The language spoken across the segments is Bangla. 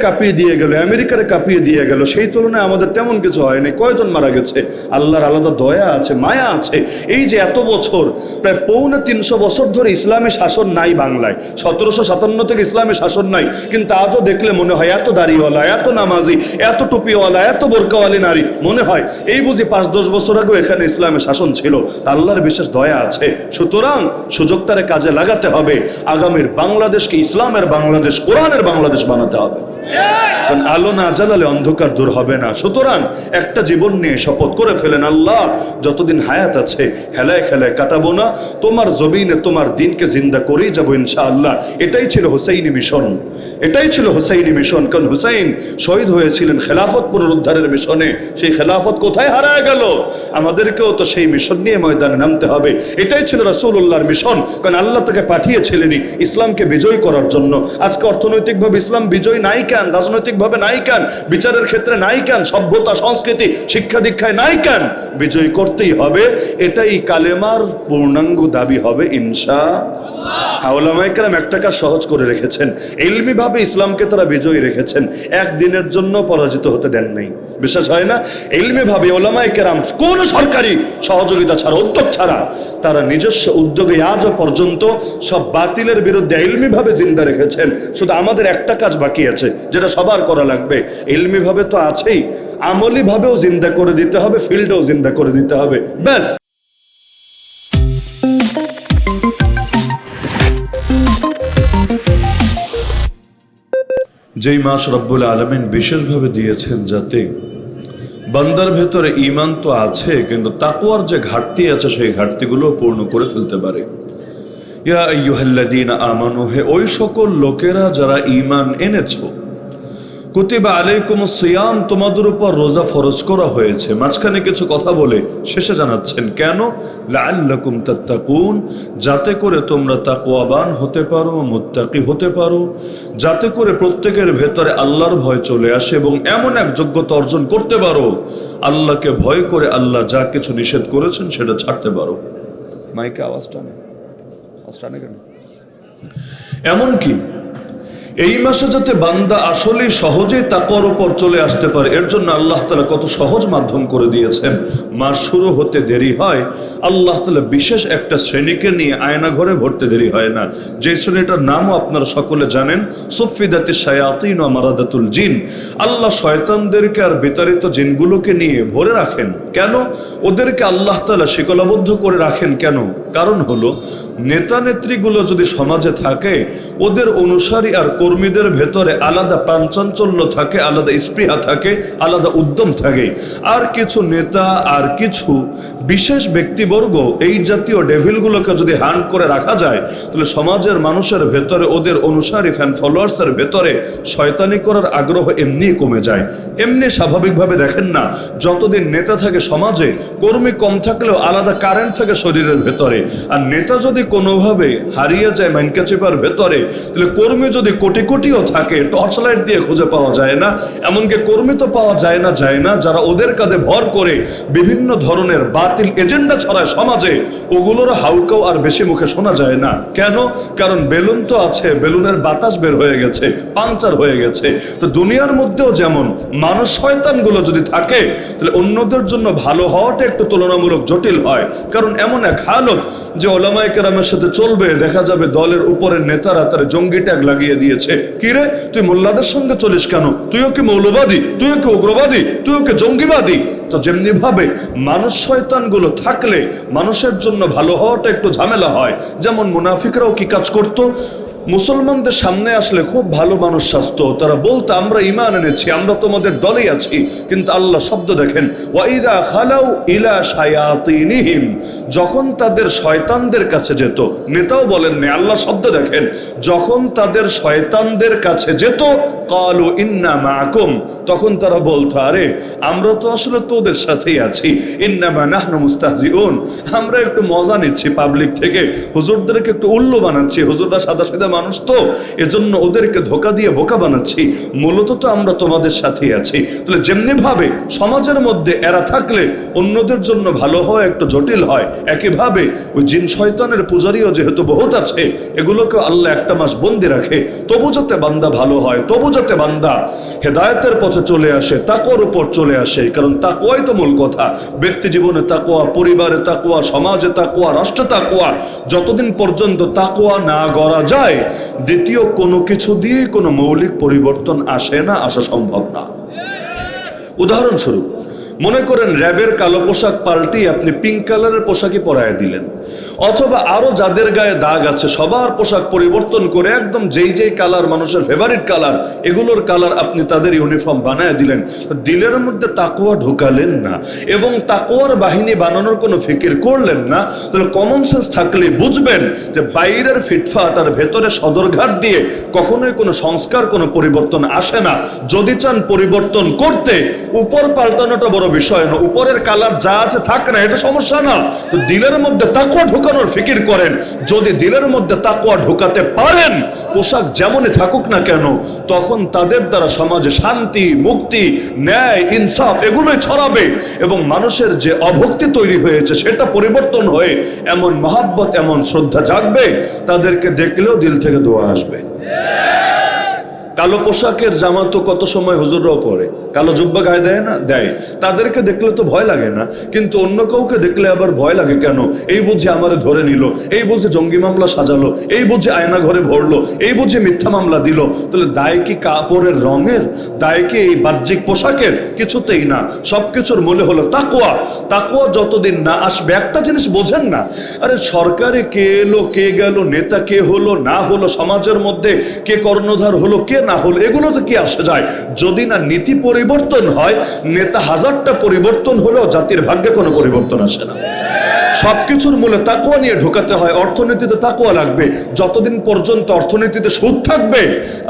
কাঁপিয়ে দিয়ে গেল, আমেরিকার কাঁপিয়ে দিয়ে গেল, সেই তুলনায় আমাদের তেমন কিছু হয়নি। কয়জন মারা গেছে? আল্লাহর আলাদা দয়া আছে, মায়া আছে। এই যে এত বছর, প্রায় 350 বছর ধরে ইসলামী শাসন নাই বাংলায়, 1757 থেকে ইসলামী শাসন নাই, কিন্তু আজও দেখলে মনে হয় এত দাড়িওয়ালা, এত নামাজি, এত টুপিওয়ালা, এত বোরকাওয়ালি নারী, মনে হয় এই বুঝি 5-10 বছর আগেও এখানে ইসলামী শাসন ছিল। তা আল্লাহর বিশেষ দয়া আছে। সুতরাং সুযোগটারে কাজে লাগাতে হবে। আগামীর বাংলাদেশকে ইসলামের বাংলাদেশ, কোরআনের বাংলাদেশ বানাতে হবে। কারণ আলো না জ্বালালে অন্ধকার দূর হবে না। সুতরাং একটা জীবন নিয়ে শপথ করে ফেলেন, আল্লাহ যতদিন হায়াত আছে হেলায় খেলায় কাটাবো না, তোমার জমিনে তোমার দিনকে জিন্দা করেই যাবো ইনশাআল্লাহ। এটাই ছিল হুসাইনি মিশন, এটাই ছিল হুসাইনি মিশন। কারণ হুসাইন শহীদ হয়েছিলেন খেলাফত পুনরুদ্ধারের মিশনে। সেই খেলাফত কোথায় হারায় গেল? আমাদেরকেও তো সেই মিশন নিয়ে ময়দানে নামতে হবে। এটাই ছিল রাসূলুল্লাহর মিশন। কারণ আল্লাহ তাকে পাঠিয়েছিলেনই ইসলামকে বিজয় করার জন্য। আজকে অর্থনৈতিকভাবে ইসলাম বিজয় নাই কেন? রাজনৈতিকভাবে নাই কেন? বিচারের ক্ষেত্রে নাই কেন? সভ্যতা সংস্কৃতি শিক্ষা দীক্ষায় নাই কেন? বিজয় করতেই হবে। এটাই কালেমার পূর্ণাঙ্গ দাবি হবে ইনশাআল্লাহ। উলামায়ে কেরাম একটা কাজ সহজ করে রেখেছেন, ইলমি ভাবে ইসলামকে তারা বিজয়ী রেখেছেন, একদিনের জন্য পরাজিত হতে দেন নাই। বিশ্বাস হয় না? ইলমি ভাবে উলামায়ে কেরাম কোন সরকারি সহযোগিতা ছাড়া, উদ্যোগ ছাড়া তারা নিজস্ব উদ্যোগে আজও পর্যন্ত সব বাতিলের বিরুদ্ধে ইলমি ভাবে জিন্দা রেখেছেন। শুধু আমাদের একটা কাজ বাকি আছে, যেটা সবার করা লাগবে। ইলমি ভাবে তো আছেই, আমলি ভাবেও জিন্দা করে দিতে হবে, ফিল্ডেও জিন্দা করে দিতে হবে। ব্যাস। যেই মাস রব্বুল আলামিন বিশেষভাবে দিয়েছেন যাতে বান্দার ভেতরে ঈমান তো আছে, কিন্তু তাকওয়ার যে ঘাটতি আছে সেই ঘাটতিগুলো পূর্ণ করে ফেলতে পারে। ইয়া আইয়ুহাল্লাযীনা আমানু, হে ওই সকল লোকেরা যারা ঈমান এনেছো, কুতিবা আলাইকুমুস সিয়াম, তোমাদের উপর রোজা ফরজ করা হয়েছে। মাঝখানে কিছু কথা বলে শেষে জানাচ্ছেন কেন? লাআল্লাকুম তাত্তাকুন, যাতে করে তোমরা তাকওয়াবান হতে পারো, মুত্তাকি হতে পারো, যাতে করে প্রত্যেকের ভেতরে আল্লাহর ভয় চলে আসে এবং এমন এক যোগ্যতা অর্জন করতে পারো, আল্লাহকে ভয় করে আল্লাহ যা কিছু নিষেধ করেছেন সেটা ছাড়তে পারো। মাইকে আওয়াজটা নেই কেন? এমনকি এই মাসে যাতে বান্দা আসলে সহজেই তাকওয়ার উপর চলে আসতে পারে, এর জন্য আল্লাহ তাআলা কত সহজ মাধ্যম করে দিয়েছেন। মাস শুরু হতে দেরি হয়, আল্লাহ তাআলা বিশেষ একটা শ্রেণীকে নিয়ে আয়না ঘরে ভরতে দেরি হয় না। যে শ্রেণীটার নামও আপনারা সকলে জানেন, সুফিদাতিশ শায়াতিন ওয়া মারাদাতুল জিন। আল্লাহ শয়তানদেরকে আর বিতাড়িত জিনগুলোকে নিয়ে ভরে রাখেন। কেন? ওদেরকে আল্লাহ তাআলা শিকলাবদ্ধ করে রাখেন কেন? কারণ হলো, নেতা নেত্রীগুলো যদি সমাজে থাকে, ওদের অনুসারী আর কর্মীদের ভেতরে আলাদা প্রাণচাঞ্চল্য থাকে, আলাদা স্পৃহা থাকে, আলাদা উদ্যম থাকে। আর কিছু নেতা আর কিছু বিশেষ ব্যক্তিবর্গ এই জাতীয় ডেভিলগুলোকে যদি হ্যান্ড করে রাখা যায়, তাহলে সমাজের মানুষের ভেতরে, ওদের অনুসারী ফ্যান ফলোয়ার্সের ভেতরে শয়তানি করার আগ্রহ এমনি কমে যায়। এমনি স্বাভাবিকভাবে দেখেন না, যতদিন নেতা থাকে সমাজে, কর্মী কম থাকলেও আলাদা কারেন্ট থাকে শরীরের ভেতরে। আর নেতা যদি কোনোভাবে হারিয়ে যায় মাইনকা চেপার ভেতরে, তাহলে কর্মী যদি কোটি কোটিও থাকে, টর্চ লাইট দিয়ে খুঁজে পাওয়া যায় না। এমনকি কর্মী তো পাওয়া যায় না যারা ওদের কাঁধে ভর করে বিভিন্ন ধরনের বাতিল এজেন্ডা ছড়ায় সমাজে, ওগুলোর হাউকাও আর বেশি মুখে শোনা যায় না। কেন? কারণ বেলুন তো আছে, বেলুনের বাতাস বের হয়ে গেছে, পাংচার হয়ে গেছে। তো দুনিয়ার মধ্যেও যেমন মানুষ শয়তানগুলো যদি থাকে, তাহলে অন্যদের জন্য ভালো হওয়াটা একটু তুলনামূলক জটিল হয়। কারণ এমন এক হালত যে ওলামায়ে কেরামের সাথে চলবে, দেখা যাবে দলের উপরের নেতারা তার জঙ্গি ট্যাগ লাগিয়ে দিয়েছে। কি রে, তুই মোল্লাদের সঙ্গে চলিস কেন? তুইও কি মৌলবাদী? তুইও কি উগ্রবাদী? তুইও কি জঙ্গিবাদী? তো যেমনি ভাবে মানুষ শয়তানগুলো থাকলে মানুষের জন্য ভালো হওয়াটা একটু ঝামেলা হয়। যেমন মুনাফিকরাও কি কাজ করতো? মুসলমানদের সামনে আসলে খুব ভালো মানুষ সাজতো, তারা বলতো আমরা ঈমান এনেছি, আমরা তোমাদের দলেই আছি। কিন্তু আল্লাহ শব্দ দেখেন, ওয়াইদা খালাউ ইলা শায়াতিনিহিম, যখন তাদের শয়তানদের কাছে যেত, নেতাও বলেন না, আল্লাহ শব্দ দেখেন, যখন তাদের শয়তানদের কাছে যেত, ক্বালু ইন্না মাআকুম, তখন তারা বলতো আরে আমরা তো আসলে তোদের সাথেই আছি, ইন্নামা নাহনু মুস্তাহজিউন, আমরা একটু মজা নিচ্ছি পাবলিক থেকে, হুজুরদেরকে একটু উল্লু বানাচ্ছি, হুজুররা সাদা সাদা মানুষ তো, এজন্য ওদেরকে ধোকা দিয়ে বোকা বানাচ্ছি, মূলত তো আমরা তোমাদের সাথেই আছি। তাহলে যেমনি ভাবে সমাজের মধ্যে এরা থাকলে অন্যদের জন্য ভালো হয় একটু জটিল হয়, একইভাবে ওই জিন শয়তানের পূজারীও যেহেতু বহুত আছে, এগুলোকে আল্লাহ একটা মাস বন্দি রাখে, তবু যাতে বান্দা ভালো হয়, তবু যাতে বান্দা হেদায়েতের পথে চলে আসে, তাকওয়ার উপর চলে আসে। কারণ তাকওয়াই তো মূল কথা। ব্যক্তি জীবনে তাকওয়া, পরিবারে তাকওয়া, সমাজে তাকওয়া, রাষ্ট্রে তাকওয়া। যতদিন পর্যন্ত তাকওয়া না গড়া যায়, দ্বিতীয় কোনো কিছু দিয়ে কোনো মৌলিক পরিবর্তন আসে না, আসা সম্ভব না। উদাহরণস্বরূপ মনে করেন র্যাবের কালো পোশাক পাল্টিয়ে আপনি পিঙ্ক কালারের পোশাকই পরায় দিলেন, অথবা আরো যাদের গায়ে দাগ আছে সবার পোশাক পরিবর্তন করে একদম যেই যেই কালার মানুষের ফেভারিট কালার, এগুলোর কালার আপনি তাদের ইউনিফর্ম বানায় দিলেন। দিলের মধ্যে তাকওয়া ঢুকালেন না এবং তাকওয়ার বাহিনী বানানোর কোনো ফিকির করলেন না। তাহলে কমন সেন্স থাকলে বুঝবেন যে বাইরের ফিটফাট আর ভেতরে সদরঘাট দিয়ে কখনোই কোনো সংস্কার, কোনো পরিবর্তন আসে না। যদি চান পরিবর্তন করতে, উপর পাল্টানোটা বড় বিষয় না, উপরের কালার যা আছে থাক না, এটা সমস্যা না। তো দিলের মধ্যে তাকওয়া ঢোকানোর ফিকির করেন। যদি দিলের মধ্যে তাকওয়া ঢোকাতে পারেন, পোশাক যেমনই থাকুক না কেন, তখন তাদের দ্বারা সমাজে শান্তি, মুক্তি, ন্যায়, ইনসাফ এগুলোই ছড়াবে এবং মানুষের যে অভক্তি তৈরি হয়েছে সেটা পরিবর্তন হয়ে এমন মহাব্বত, এমন শ্রদ্ধা জাগবে, তাদেরকে দেখলেও দিল থেকে দোয়া আসবে। কালো পোশাকের জামা তো কত সময় হুজুররাও পরে, কালো জুব্বা গায়ে দেয় না, দেয়। তাদেরকে দেখলে তো ভয় লাগে না, কিন্তু অন্য কাউকে দেখলে আবার ভয় লাগে কেন? এই বুঝে আমারে ধরে নিল, এই বুঝে জঙ্গি মামলা সাজালো, এই বুঝে আয়না ঘরে ভরলো, এই বুঝে মিথ্যা মামলা দিল। তাহলে দায় কি কাপড়ের রঙের? দায় কি এই বাহ্যিক পোশাকের? কিছুতেই না। সবকিছুর মূলে হলো তাকওয়া। তাকওয়া যতদিন না আসবে, একটা জিনিস বোঝেন না, আরে সরকারে কে এলো কে গেল, নেতা কে হলো না হলো, সমাজের মধ্যে কে কর্ণধার হলো কে না হলো, এগুলো তো কি আসে যায়? যদি না নীতি পরিবর্তন হয়, নেতা হাজারটা পরিবর্তন হলেও জাতির ভাগ্যে কোনো পরিবর্তন আসে না। সবকিছুর মূলে তাকওয়া নিয়ে ঢোকাতে হয়। অর্থনীতিতে তাকওয়া লাগবে। যতদিন পর্যন্ত অর্থনীতিতে সুদ থাকবে,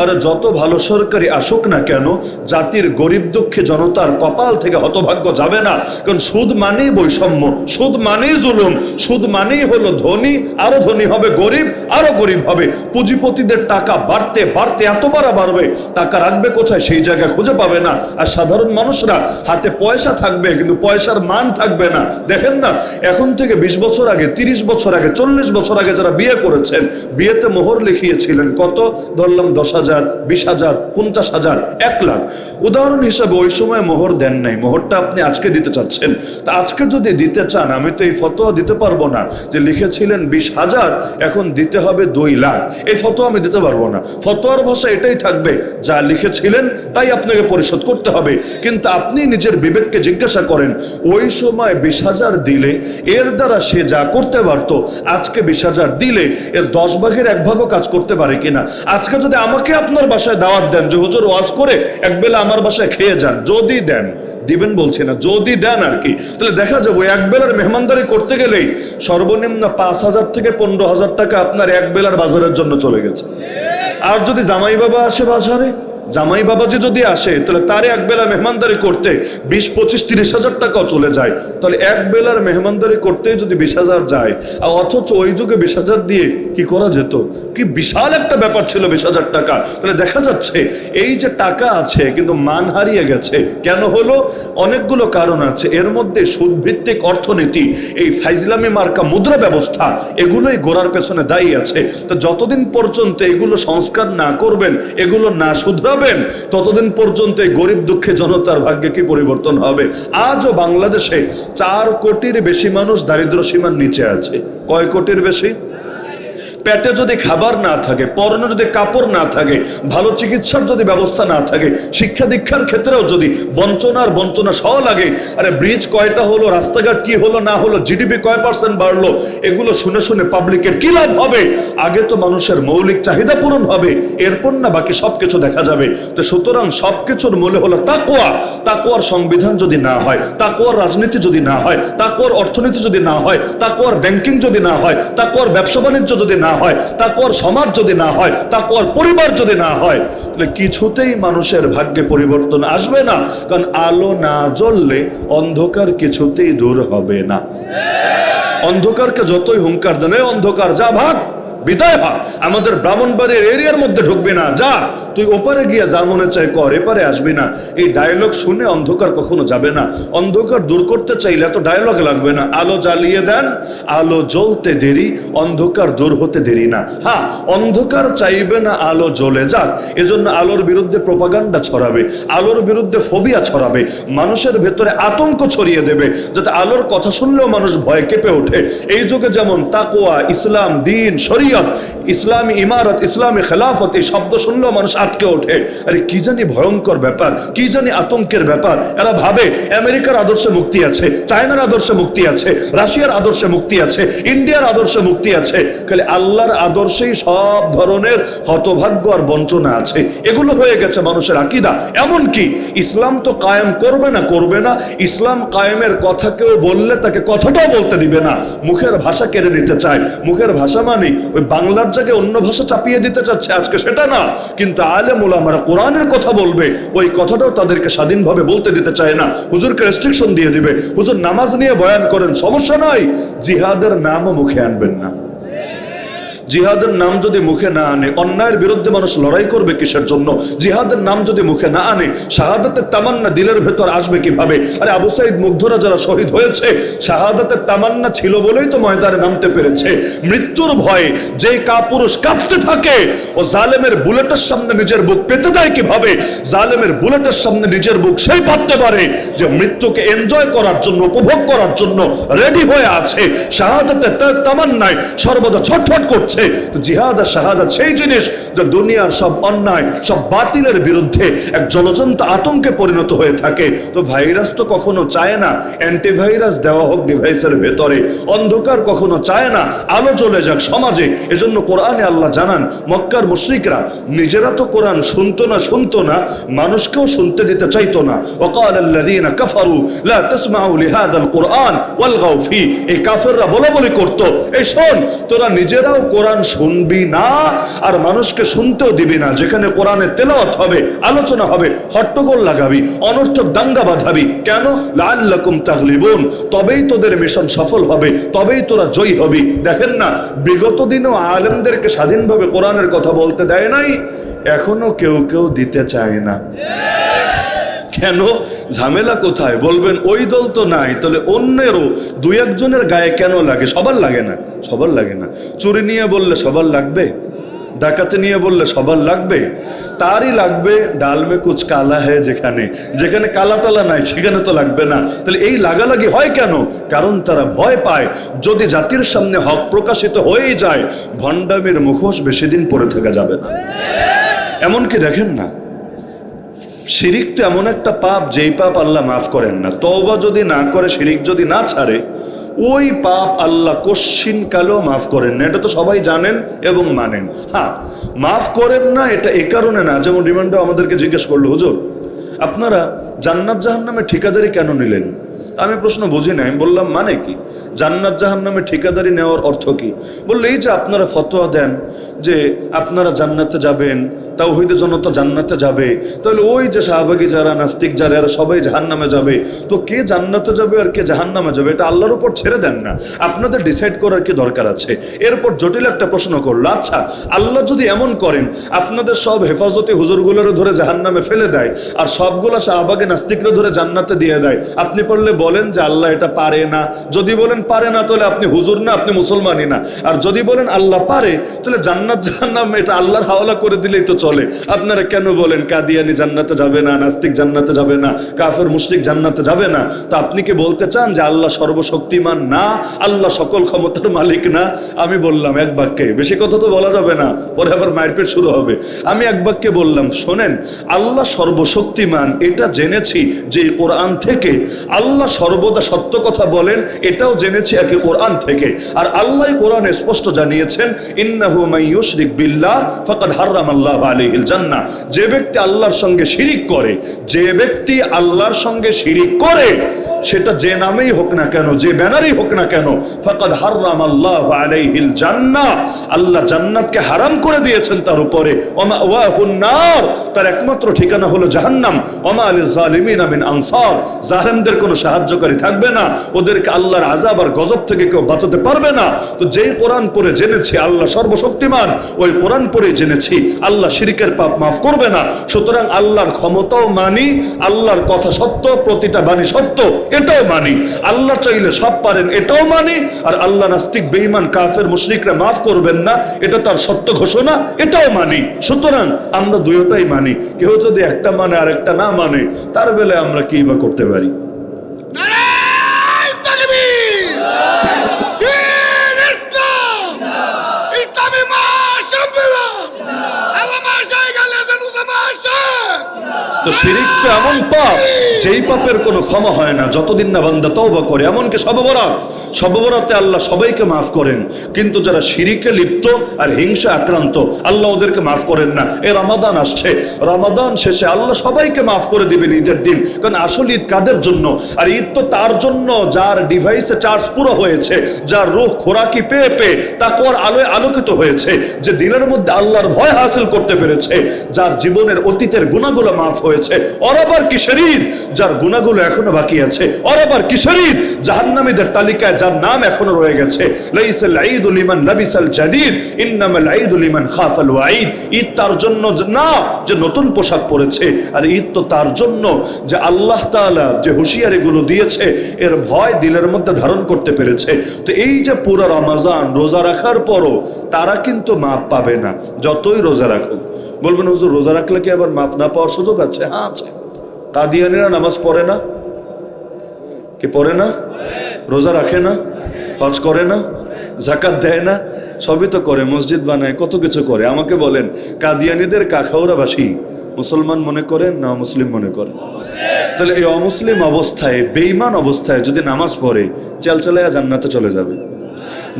আর যত ভালো সরকারি আসুক না কেন, জাতির গরিব দুঃখী জনতার কপাল থেকে হতভাগ্য যাবে না। কারণ সুদ মানেই বৈষম্য, সুদ মানেই জুলুম, সুদ মানেই হলো ধনী আরো ধনী হবে, গরিব আরো গরিব হবে। পুঁজিপতিদের টাকা বাড়তে বাড়তে এত বাড়বে, টাকা রাখবে কোথায় সেই জায়গা খুঁজে পাবে না। আর সাধারণ মানুষরা হাতে পয়সা থাকবে কিন্তু পয়সার মান থাকবে না। দেখেন না, এখন থেকে 20 বছর আগে, 30 বছর আগে, 40 বছর আগে যারা বিয়ে করেছেন, বিয়েতে মোহর লিখিয়েছিলেন কত? ধরলাম 10,000, 20,000, 50,000, 1 লাখ। উদাহরণ হিসাবে ওই সময় মোহর দেন নাই, মোহরটা আপনি আজকে দিতে চাচ্ছেন। তা আজকে যদি দিতে চান, আমি তো এই ফতোয়া দিতে পারবো না যে লিখেছিলেন 20,000 এখন দিতে হবে 2 লাখ, এই ফতোয়া আমি দিতে পারবো না। ফতোয়ার ভাষা এটাই থাকবে, যা লিখেছিলেন তাই আপনাকে পরিশোধ করতে হবে। কিন্তু আপনি নিজের বিবেককে জিজ্ঞাসা করেন, ওই সময় 20,000 দিলে এর দ্বারা সে যা করতে পারত, আজকে 20,000 দিলে এর 10 ভাগের 1 ভাগও কাজ করতে পারে কিনা? আজকে যদি আমাকে আপনার বাসায় দাওয়াত দেন যে হুজুর ওয়াজ করে একবেলা আমার বাসায় খেয়ে যান, যদি দেন, দিবেন বলছি না, যদি দেন আর কি, তাহলে দেখা যাবে এক বেলার মেহমানদারি করতে গেলেই সর্বনিম্ন 5,000 থেকে 15,000 টাকা আপনার এক বেলার বাজারের জন্য চলে গেছে। আর যদি জামাই বাবা আসে বাজারে, জামাই বাবাজি যদি আসে, তাহলে তারে এক বেলা মেহমানদারি করতে 20, 25, 30,000 টাকাও চলে যায়। তাহলে এক বেলার মেহমানদারি করতে যদি 20,000 যায়, আর অথচ ওই যুগে 20,000 দিয়ে কি করা যেত? কি বিশাল একটা ব্যাপার ছিল 20,000 টাকা। তাহলে দেখা যাচ্ছে এই যে টাকা আছে কিন্তু মান হারিয়ে গেছে। কেন হলো? অনেকগুলো কারণ আছে, এর মধ্যে সুদভিত্তিক অর্থনীতি, এই ফাইজলামি মার্কা মুদ্রা ব্যবস্থা, এগুলোই গোড়ার পেছনে দায়ী আছে। তো যতদিন পর্যন্ত এগুলো সংস্কার না করবেন, এগুলো না শুধরাবেন, ততদিন পর্যন্ত গরিব দুঃখে জনতার ভাগ্যে কি পরিবর্তন হবে? আজও বাংলাদেশে 4 কোটির বেশি মানুষ দারিদ্র সীমার নিচে আছে। কয় কোটির বেশি? পেটে যদি খাবার না থাকে, পরনে যদি কাপড় না থাকে, ভালো চিকিৎসার যদি ব্যবস্থা না থাকে, শিক্ষা দীক্ষার ক্ষেত্রেও যদি বঞ্চনা সহ লাগে, আরে ব্রিজ কয়টা হলো, রাস্তাঘাট কি হলো না হলো, জিডিপি কয় % বাড়লো, এগুলো শুনে শুনে পাবলিকের কি লাভ হবে? আগে তো মানুষের মৌলিক চাহিদা পূরণ হবে, এরপর না বাকি সবকিছু দেখা যাবে। তো সুতরাং সবকিছুর মূলে হলো তাকওয়া। তাকওয়ার সংবিধান যদি না হয়, তাকওয়ার রাজনীতি যদি না হয়, তাকওয়ার অর্থনীতি যদি না হয়, তাকওয়ার ব্যাংকিং যদি না হয়, তাকওয়ার ব্যবসা বাণিজ্য যদি না হয়, তাকওয়ার সমাজ যদি না হয়, তাকওয়ার পরিবার যদি না হয়, তাহলে কিছুতেই মানুষের ভাগ্যে পরিবর্তন আসবে না। কারণ আলো না জ্বললে অন্ধকার কিছুতেই দূর হবে না। অন্ধকারকে যতই হুঙ্কার দেন, অন্ধকার যা ভাগ, বিদায় হ, আমাদের ব্রাহ্মণবাড়ির এরিয়ার মধ্যে ঢুকবি না, যা তুই ওপারে গিয়ে যা মনে চায় কর, এপারে আসবি না। এই ডায়লগ শুনে অন্ধকার কখনো যাবে না। অন্ধকার দূর করতে চাইলে এত ডায়লগ লাগবে না। আলো জ্বালিয়ে দেন, আলো জ্বলতে দেরি, অন্ধকার দূর হতে দেরি না। হ্যাঁ, অন্ধকার চাইবে না আলো জ্বলে যাক, এজন্য আলোর বিরুদ্ধে প্রোপাগান্ডা ছড়াবে, আলোর বিরুদ্ধে ফোবিয়া ছড়াবে, মানুষের ভেতরে আতঙ্ক ছড়িয়ে দেবে, যাতে আলোর কথা শুনলেও মানুষ ভয় কেঁপে ওঠে। এই যুগে যেমন তাকওয়া, ইসলাম, দিন, শরীয়ত, ইসলামী ইমারত, ইসলামী খেলাফত, এই শব্দ শুনলেও মানুষ আটকে ওঠে। আরে কি জানি ভয়ঙ্কর ব্যাপার, কি জানি আতঙ্কের ব্যাপার। এরা ভাবে আমেরিকার আদর্শে মুক্তি আছে, চায়নার আদর্শে মুক্তি আছে, রাশিয়ার আদর্শে মুক্তি আছে, ইন্ডিয়ার আদর্শে মুক্তি আছে। খালি আল্লাহর আদর্শেই সব ধরনের হতভাগ্য আর বঞ্চনা আছে। এগুলো হয়ে গেছে মানুষের আকীদা। এমনকি ইসলাম তো কায়েম করবে না, ইসলাম কায়েমের কথা কেউ বললে তাকে কথাটাও বলতে দিবে না, মুখের ভাষা কেড়ে নিতে চায়। মুখের ভাষা মানে ওই বাংলার জায়গায় অন্য ভাষা চাপিয়ে দিতে চাচ্ছে আজকে, সেটা না। কিন্তু আলেম ওলামারা কোরআনের কথা বলবে, ওই কথাটাও তাদেরকে স্বাধীনভাবে বলতে দিতে চায় না। হুজুরকে রেস্ট্রিকশন দিয়ে দিবে। হুজুর নামাজ নিয়ে বয়ান করেন, সমস্যা নাই, জিহাদের নামও মুখে আনবেন না। জিহাদের নাম যদি মুখে না আনে, অন্যায়ের বিরুদ্ধে মানুষ লড়াই করবে কিসের জন্য? জিহাদের নাম যদি মুখে না আনে, শাহাদাতের তামান্না দিলের ভেতর আসবে কিভাবে? আরে আবু সাইদ মুগ্ধরা যারা শহীদ হয়েছে, শাহাদাতের তামান্না ছিল বলেই তো ময়দানে নামতে পেরেছে। মৃত্যুর ভয়ে যে কাপুরুষ কাঁপতে থাকে, ও জালেমের বুলেটের সামনে নিজের বুক পেতে দেয় কিভাবে? জালেমের বুলেটের সামনে নিজের বুক সেই পাততে পারে যে মৃত্যুকে এনজয় করার জন্য, উপভোগ করার জন্য রেডি হয়ে আছে, শাহাদাতের তামান্নায় সর্বদা ছটফট করছে। জিহাদ আর শাহাদাত সেই জিনিস যা দুনিয়ার সব অন্যায়, সব বাতিলের বিরুদ্ধে এক জলজন্ত আতঙ্কে পরিণত হয়ে থাকে। তো ভাইরাস তো কখনো চায় না অ্যান্টিভাইরাস দেওয়া হোক ডিভাইসের ভেতরে, অন্ধকার কখনো চায় না আলো চলে যাক সমাজে। এজন্য কোরআনে আল্লাহ জানান, মক্কার মুশরিকরা নিজেরা তো কোরআন শুনতো না, মানুষকেও শুনতে দিতে চাইতো না। ওয়াকাল আল্লাযীনা কাফারু লা তাসমাউ লিহাদাল কুরআন ওয়ালগাউ ফি, এই কাফেররা বলাবলি করত, এই শোন, তোরা নিজেরাও কোরআন শুনবি না আর মানুষকে শুনতেও দিবি না। যেখানে কোরআনের তেলাওয়াত হবে, আলোচনা হবে, হট্টগোল লাগাবি, অনর্থক দাঙ্গা বাঁধাবি। কেন? লাআল্লাকুম তাগলিবুন, তবেই তোদের মিশন সফল হবে, তবেই তোরা জয়ী হবি। দেখেন না, বিগত দিনও আলেমদেরকে স্বাধীনভাবে কোরআনের কথা বলতে দেয় নাই, এখনো কেউ কেউ দিতে চায় না। কেন? ঝামেলা কোথায়? বলবেন ওই দল তো নাই, তাহলে অন্যেরও দুই একজনের গায়ে কেন লাগে? সবার লাগে না, সবার লাগে না। চুরি নিয়ে বললে সবার লাগবে, ডাকাতি নিয়ে বললে সবার লাগবে, তারই লাগবে ডাল মে কুচ কালা হ্যায়, যেখানে যেখানে কালা টালা নাই সেখানে তো লাগবে না। তাহলে এই লাগালাগি হয় কেন? কারণ তারা ভয় পায় যদি জাতির সামনে হক প্রকাশিত হয়েই যায়, ভণ্ডামির মুখোশ বেশি দিন পরে থাকা যাবে না। এমনকি দেখেন না, শিরিক তো এমন একটা পাপ, যেই পাপ আল্লাহ মাফ করেন না। তওবা যদি না করে, শিরিক যদি না ছাড়ে, ওই পাপ আল্লাহ কশ্চিন কালেও মাফ করেন না। এটা তো সবাই জানেন এবং মানেন। হ্যাঁ, মাফ করেন না এটা এ কারণে না, যেমন রিমান্ডার আমাদেরকে জিজ্ঞেস করলো, হুজুর আপনারা জান্নাত জাহান্নামে ঠিকাদারি কেন নিলেন? আমি প্রশ্ন বুঝি না। আমি বললাম মানে কি? জান্নাত জাহান্নামে ঠিকাদারি নেওয়ার অর্থ কি? বললে এই যে আপনারা ফতোয়া দেন যে আপনারা জান্নাতে যাবেন, তাওহীদের জনতা জান্নাতে যাবে, তাহলে ওই যে শাহবাগী যারা, নাস্তিক যারা, এরা সবাই জাহান্নামে যাবে, তো কে জান্নাতে যাবে আর কে জাহান্নামে যাবে এটা আল্লাহর উপর ছেড়ে দেন না, আপনাদের ডিসাইড করার কি দরকার আছে? এরপর জটিল একটা প্রশ্ন করলো, আচ্ছা আল্লাহ যদি এমন করেন আপনাদের সব হেফাজতে হুজুরগুলোরে ধরে জাহান্নামে ফেলে দেয় আর সবগুলা শাহবাগী নাস্তিকরা ধরে জান্নাতে দিয়ে দেয়, আপনি পড়লে বলেন যে আল্লাহ এটা পারে না? যদি বলেন পারে না, তাহলে আপনি হুজুর না, আপনি মুসলমানই না। আর যদি বলেন আল্লাহ পারে, তাহলে জান্নাত জাহান্নাম এটা আল্লাহর হাওলা করে দিলেই তো চলে। আপনারা কেন বলেন কাদিয়ানি জান্নাতে যাবে না, নাস্তিক জান্নাতে যাবে না, কাফের মুশরিক জান্নাতে যাবে না? তো আপনি কি বলতে চান যে আল্লাহ সর্বশক্তিমান না, আল্লাহ সকল ক্ষমতার মালিক না? আমি বললাম এক বাক্যে, বেশি কথা তো বলা যাবে না, পরে আবার মারপিট শুরু হবে। আমি এক বাক্যে বললাম, শোনেন, আল্লাহ সর্বশক্তিমান এটা জেনেছি যে কোরআন থেকে, আল্লাহ সর্বদা সত্য কথা বলেন এটাও জেনেছি একে কোরআন থেকে। আর আল্লাহ কোরআনে স্পষ্ট জানিয়েছেন, ইন্নাহু মান ইউশরিক বিল্লাহ ফাকাদ হারামাল্লাহু আলাইহিল জান্নাহ, যে ব্যক্তি আল্লাহর সঙ্গে শিরিক করে, যে ব্যক্তি আল্লাহর সঙ্গে শিরিক করে, সেটা যে নামেই হোক না কেন, যে ব্যানারেই হোক না কেন, ফাকাদ হারামাল্লাহু আলাইহিল জান্নাহ, আল্লাহ জান্নাতকে হারাম করে দিয়েছেন তার উপরে। ওয়া মাওয়াহুন নার, তার একমাত্র ঠিকানা হলো জাহান্নাম। ওয়া মা লিযালিমিনা মিন আনসার, জালিমদের কোনো সাহায্যকারী থাকবে না, ওদেরকে আল্লাহর আযাব আর গজব থেকে কেউ বাঁচাতে পারবে না। তো যেই কোরআন পড়ে জেনেছি আল্লাহ সর্বশক্তিমান, ওই কোরআন পড়ে জেনেছি আল্লাহ শিরকের পাপ মাফ করবে না। সুতরাং আল্লাহর ক্ষমতাও মানি, আল্লাহর কথা সত্য, প্রতিটা বাণী সত্য, এটাও মানি। আল্লাহ চাইলে সব পারেন, এটাও মানি। আর আল্লাহ নাস্তিক বেঈমান কাফের মুশরিকরা মাফ করবেন না, এটা তার সত্য ঘোষণা, এটাও মানি। সুতরাং আমরা দুইটাই মানি। কেউ যদি একটা মানে আর একটা না মানে, তার বেলায় আমরা কি বা করতে পারি? তো শিরিক তো এমন পাপ, যেই পাপের কোনো ক্ষমা হয় না যতদিন না বান্দা তওবা করে। এমনকি শবে বরাতে আল্লাহ সবাইকে মাফ করেন, কিন্তু যারা শিরিকে লিপ্ত আর হিংসা আক্রান্ত আল্লাহ ওদেরকে মাফ করেন না। এ রমাদান আসছে, রমাদান শেষে আল্লাহ সবাইকে মাফ করে দিবেন ঈদের দিন। কারণ আসল ঈদ কাদের জন্য? আর ঈদ তো তার জন্য যার ডিভাইসে চার্জ পুরো হয়েছে, যার রূহ খোরাকি পেয়ে পেয়ে তাকওয়ার আলোয় আলোকিত হয়েছে, যে দিলের মধ্যে আল্লাহর ভয় হাসিল করতে পেরেছে, যার জীবনের অতীতের গুনাহগুলো মাফ হয়েছে। ওর আবার কিসের ঈদ? যার গুনাহগুলো এখনো বাকি আছে। ওর আবার কিসের ঈদ? জাহান্নামীদের তালিকায় যার নাম এখনো রয়ে গেছে। লাইসাল ঈদু লিমান লাবিসাল জাদীদ, ইন্নামাল ঈদু লিমান খাফাল ওয়াঈদ। ঈদ তার জন্য না যে নতুন পোশাক পরেছে, আর ঈদ তো তার জন্য যে আল্লাহ তাআলা যে হুঁশিয়ারিগুলো দিয়েছে এর ভয় দিলের মধ্যে ধারণ করতে পেরেছে। তো এই যে পুরো রমজান রোজা রাখার পরও তারা কিন্তু মাপ পাবে না, যতই রোজা রাখুক। বলবেন হুজুর রোজা রাখলে কি আবার মাফ না পাওয়ার সুযোগ আছে? হ্যাঁ আছে। কাদিয়ানীরা নামাজ পড়ে না, কি পড়ে না? রোজা রাখে না, হজ করে না, যাকাত দেয় না, সবই তো করে, মসজিদ বানায়, কত কিছু করে। আমাকে বলেন কাদিয়ানীদের কাখাউড়াবাসী মুসলমান মনে করেন না মুসলিম মনে করেন? তাহলে এই অমুসলিম অবস্থায়, বেঈমান অবস্থায় যদি নামাজ পড়ে, চালচালায়া জান্নাতে চলে যাবে।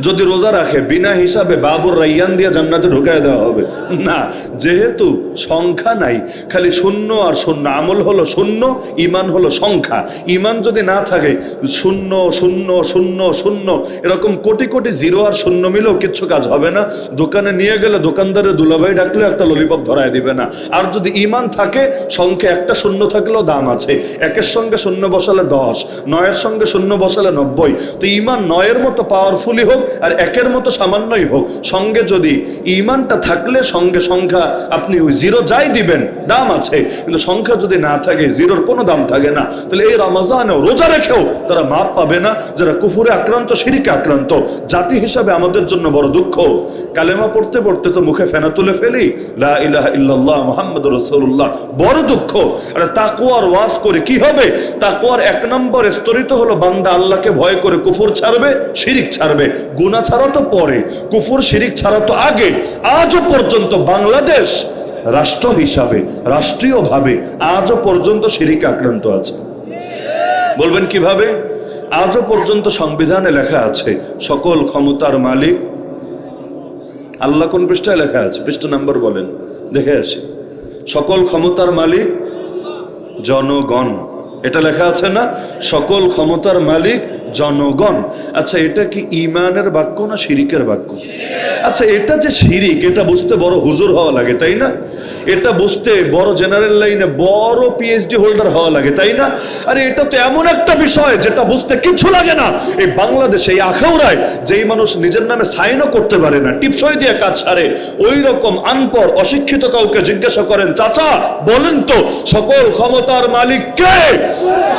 যদি রোজা রাখে বিনা হিসাবে বাবুর রাইয়ান দিয়ে জান্নাতে ঢুকায় দেওয়া হবে না। যেহেতু সংখ্যা নাই, খালি শূন্য আর শূন্য, আমল হলো শূন্য, ঈমান হলো সংখ্যা। ঈমান যদি না থাকে, শূন্য শূন্য শূন্য শূন্য এরকম কোটি কোটি জিরো আর শূন্য মিলেও কিচ্ছু কাজ হবে না। দোকানে নিয়ে গেলে দোকানদারের দুলাভাই ডাকলে একটা ললিপপ ধরায় দিবে না। আর যদি ঈমান থাকে, সংখ্যা একটা শূন্য থাকলেও দাম আছে। একের সঙ্গে শূন্য বসালে 10, 9-এর সঙ্গে শূন্য বসালে 90। তো ঈমান 9-এর মতো পাওয়ারফুলি হোক আর 1-এর মতো সামান্যই হোক, সঙ্গে যদি ঈমানটা থাকলে সঙ্গে সংখ্যা আপনি ওই জিরো যাই দিবেন দাম আছে, কিন্তু সংখ্যা যদি না থাকে জিরোর কোনো দাম থাকে না। তাহলে এই রমজানেও রোজা রেখেও তারা মাপ পাবে না, যারা কুফুরে আক্রান্ত, শিরকে আক্রান্ত। জাতি হিসাবে আমাদের জন্য বড় দুঃখ, কালেমা পড়তে পড়তে তো মুখে ফেনা তুলে ফেলি, লা ইলাহা ইল্লাল্লাহ মুহাম্মাদুর রাসূলুল্লাহ, বড় দুঃখ। আর তাকওয়ার ওয়াজ করে কি হবে? তাকওয়ার 1 নম্বর স্তরিত হলো বান্দা আল্লাহকে ভয় করে কুফর ছাড়বে, শিরিক ছাড়বে। গুনাহ ছাড়া তো পরে, কুফর শিরিক ছাড়া তো আগে। আজও পর্যন্ত বাংলাদেশ রাষ্ট্র হিসাবে, রাষ্ট্রীয়ভাবে আজও পর্যন্ত শিরিকে আক্রান্ত আছে। বলবেন কিভাবে? আজও পর্যন্ত সংবিধানে লেখা আছে সকল ক্ষমতার মালিক আল্লাহ। কোন পৃষ্ঠায় লেখা আছে? পৃষ্ঠা নাম্বার বলেন, দেখে আসি। সকল ক্ষমতার মালিক জনগণ, এটা লেখা আছে না? সকল ক্ষমতার মালিক জনগণ। আচ্ছা, এটা কি ঈমানের বাক্য না শিরিকের বাক্য? আচ্ছা, এটা যে শিরিক, এটা বুঝতে বড় হুজুর হওয়া লাগে, তাই না? এটা বুঝতে বড় জেনারেল লাইনে বড় পিএইচডি হোল্ডার হওয়া লাগে, তাই না? আরে এটা তো এমন একটা বিষয় যেটা বুঝতে কিছু লাগে না। এই বাংলাদেশে, এই আখাউড়ায় যেই মানুষ নিজের নামে সাইনও করতে পারে না, টিপসই দিয়ে কাজ সারে, ওই রকম আনপড় অশিক্ষিত কাউকে জিজ্ঞাসা করেন, চাচা বলেন তো সকল ক্ষমতার মালিক কে?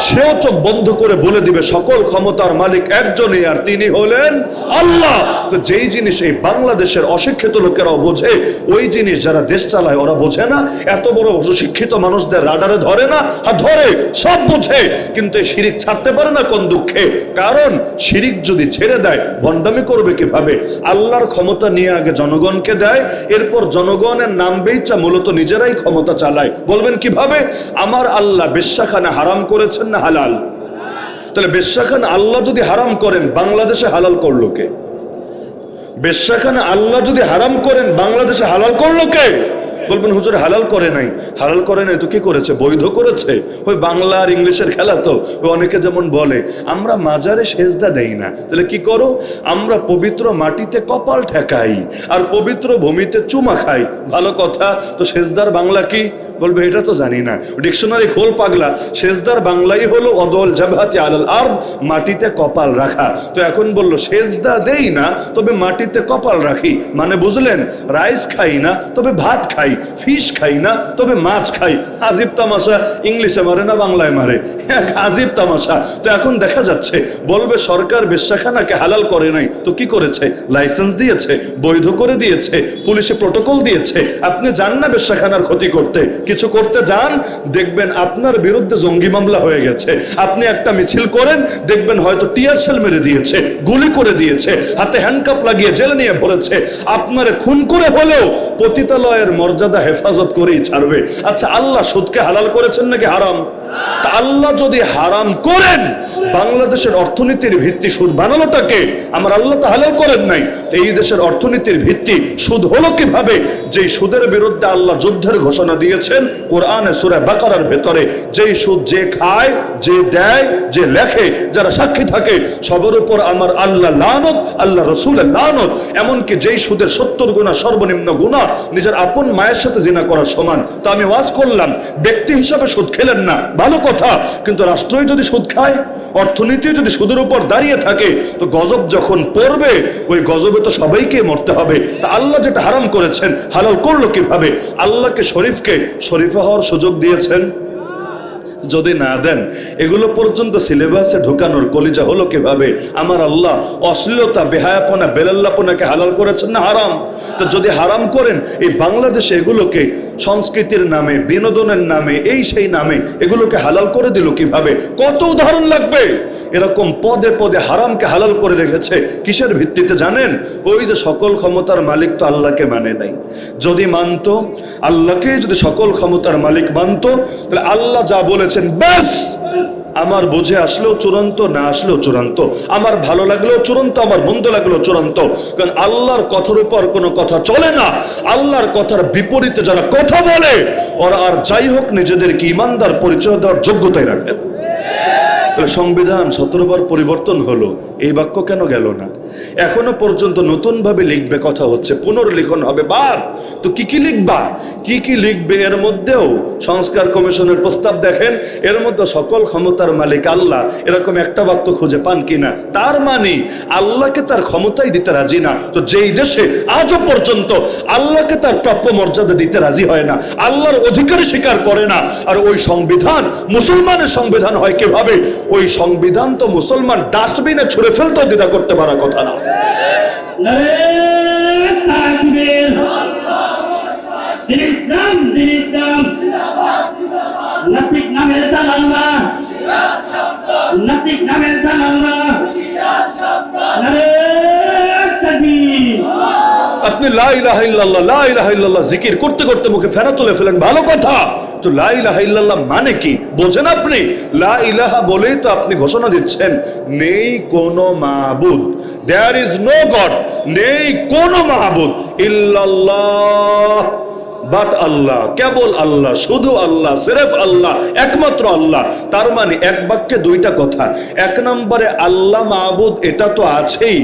সেও চোখ বন্ধ করে বলে দিবে সকল ক্ষমতার মালিক একজনই, আর তিনি হলেন আল্লাহ। তো যেই জিনিস এই বাংলাদেশের অশিক্ষিত লোকেরাও বোঝে, ওই জিনিস যারা দেশ চালায় ওরা বোঝে না। এত বড় শিক্ষিত মানুষদের রাডারে ধরে না, ধরে, সব বোঝে, কিন্তু এই শিরিক ছাড়তে পারে না। কোন দুঃখে? কারণ শিরিক যদি ছেড়ে দেয় ভণ্ডামি করবে কিভাবে? আল্লাহর ক্ষমতা নিয়ে আগে জনগণকে দেয়, এরপর জনগণের নাম বেচা মূলত নিজেরাই ক্ষমতা চালায়। বলবেন কিভাবে? আমার আল্লাহ বেশ্যাখানা হারাম করেছেন না হালাল? তাহলে বেশ্যাখানা আল্লাহ যদি হারাম করেন, বাংলাদেশে হালাল করলো কে? বেশ্যাখানা আল্লাহ যদি হারাম করেন, বাংলাদেশে হালাল করলো কে? বলবেন হুজুর হালাল করে নাই। হালাল করে নাই তো কি করেছে? বৈধ করেছে। ওই বাংলা আর ইংলিশের খেলা তো। ওই অনেকে যেমন বলে আমরা মাজারে সেজদা দেই না, তাহলে কি করো? আমরা পবিত্র মাটিতে কপাল ঠেকাই আর পবিত্র ভূমিতে চুমা খাই। ভালো কথা, তো সেজদার বাংলা কি? বলবে এটা তো জানি না, ডিকশনারি খোল পাগলা। সেজদার বাংলাই হলো অদল জাবহাতি আলাল আরদ, মাটিতে কপাল রাখা। তো এখন বললো সেজদা দেই না তবে মাটিতে কপাল রাখি, মানে বুঝলেন? রাইস খাই না তবে ভাত খাই, ফিশ খাই না তবে মাছ খাই। আজীব তামাশা, ইংলিশে মারে না বাংলায় মারে, এক আজীব তামাশা। তো এখন দেখা যাচ্ছে বলবে সরকার বেশ্যাখানাকে হালাল করে নাই, তো কি করেছে? লাইসেন্স দিয়েছে, বৈধ করে দিয়েছে, পুলিশে প্রটোকল দিয়েছে। আপনি যান না বেশ্যাখানার ক্ষতি করতে, কিছু করতে যান, দেখবেন আপনার বিরুদ্ধে জঙ্গি মামলা হয়ে গেছে। আপনি একটা মিছিল করেন, দেখবেন হয়তো টিয়ার শেল মেরে দিয়েছে, গুলি করে দিয়েছে, হাতে হ্যান্ডকাপ লাগিয়ে জেলে নিয়ে পড়েছে। আপনারে খুন করে হলেও পতিতালয়ের মর্যাদা হেফাজত করেই ছাড়বে। আচ্ছা, আল্লাহ সুদকে হালাল করেছেন নাকি হারাম? তা আল্লাহ যদি হারাম করেন, বাংলাদেশের অর্থনীতির ভিত্তি সুদ বানালোটাকে আমার আল্লাহ তো হালাল করেন নাই। তো এই দেশের অর্থনীতির ভিত্তি সুদ হলো কিভাবে? যেই সুদের বিরুদ্ধে আল্লাহ যুদ্ধের ঘোষণা দিয়েছেন কোরআনে সূরা বাকারার ভেতরে, যেই সুদ যে খায়, যে দেয়, যে লেখে, যারা সাক্ষী থাকে, সবার উপর আমার আল্লাহ লানত, আল্লাহ রসুলের লানত। এমনকি যেই সুদের 70 গুণা সর্বনিম্ন গুণা নিজের আপন মায়ের সাথে জিনা করার সমান। তো আমি ওয়াজ করলাম, ব্যক্তি হিসাবে সুদ খেলেন না, ভালো কথা, কিন্তু রাষ্ট্রই যদি সুদ খায়, অর্থনীতি যদি সুদের উপর দাঁড়িয়ে থাকে, তো গজব যখন পড়বে, ওই গজবে তো সবাইকে মরতে হবে। তা আল্লাহ যেটা হারাম করেছেন হালাল করলো কিভাবে? আল্লাহকে শরীফকে শরীফা হওয়ার সুযোগ দিয়েছেন? যদি না দেন, এগুলো পর্যন্ত সিলেবাসে ঢোকানোর কলিজা হলো কিভাবে? আমার আল্লাহ অশ্লীলতা, বেহায়াপনা, বেলাল্লাপনাকে হালাল করেছেন না হারাম? তো যদি হারাম করেন, এই বাংলাদেশে এগুলোকে সংস্কৃতির নামে, বিনোদনের নামে, এই সেই নামে এগুলোকে হালাল করে দিল কিভাবে? কত উদাহরণ লাগবে। এরকম পদে পদে হারামকে হালাল করে রেখেছে। কিসের ভিত্তিতে জানেন? ওই যে সকল ক্ষমতার মালিক তো আল্লাহকে মানে নাই। যদি মানতো, আল্লাহকে যদি সকল ক্ষমতার মালিক মানতো, তাহলে আল্লাহ যা বলেছেন ব্যাস, আমার বুঝে আসলেও চূড়ান্ত, না আসলেও চূড়ান্ত, আমার ভালো লাগলেও চূড়ান্ত, আমার মন্দ লাগলেও চূড়ান্ত। কারণ আল্লাহর কথার উপর কোনো কথা চলে না। আল্লাহর কথার বিপরীতে যারা কথা বলে, ওরা আর যাই হোক নিজেদেরকে ইমানদার পরিচয় দেওয়ার যোগ্যতাই রাখে। সংবিধান 17 বার পরিবর্তন হলো, এই বাক্য কেন গেল না? এখনো পর্যন্ত নতুন ভাবে লিখবে, কথা হচ্ছে পুনর্লিখন হবে বার। তো কি কি লিখবা, কি কি লিখবে? এর মধ্যেও সংস্কার কমিশনের প্রস্তাব দেখেন, এর মধ্যে সকল ক্ষমতার মালিক আল্লাহ, এরকম একটা বাক্য খুঁজে পান কিনা? তার মানে আল্লাহকে তার ক্ষমতাই দিতে রাজি না। তো যেই দেশে আজও পর্যন্ত আল্লাহকে তার প্রাপ্য মর্যাদা দিতে রাজি হয় না, আল্লাহর অধিকারী স্বীকার করে না, আর ওই সংবিধান মুসলমানের সংবিধান হয় কিভাবে? ওই সংবিধান তো মুসলমান ডাস্টবিনে ছুঁড়ে ফেলতেও দ্বিধা করতে পারার কথা না। আপনি লা ইলাহা ইল্লাল্লাহ, লা ইলাহা ইল্লাল্লাহ জিকির করতে করতে মুখে ফেনা তুলে ফেলেন, ভালো কথা। তো লা ইলাহা ইল্লাল্লাহ মানে কি বোঝেন আপনি? লা ইলাহা বলেই তো আপনি ঘোষণা দিচ্ছেন নেই কোনো মাবুদ, দেয়ার ইজ নো গড, নেই কোনো মাবুদ ইল্লাল্লাহ, বাট আল্লাহ, কেবল আল্লাহ, শুধু আল্লাহ, সিরেফ আল্লাহ, একমাত্র আল্লাহ। তার মানে এক বাক্যে দুইটা কথা। এক নম্বরে আল্লাহ মাবুদ, এটা তো আছেই,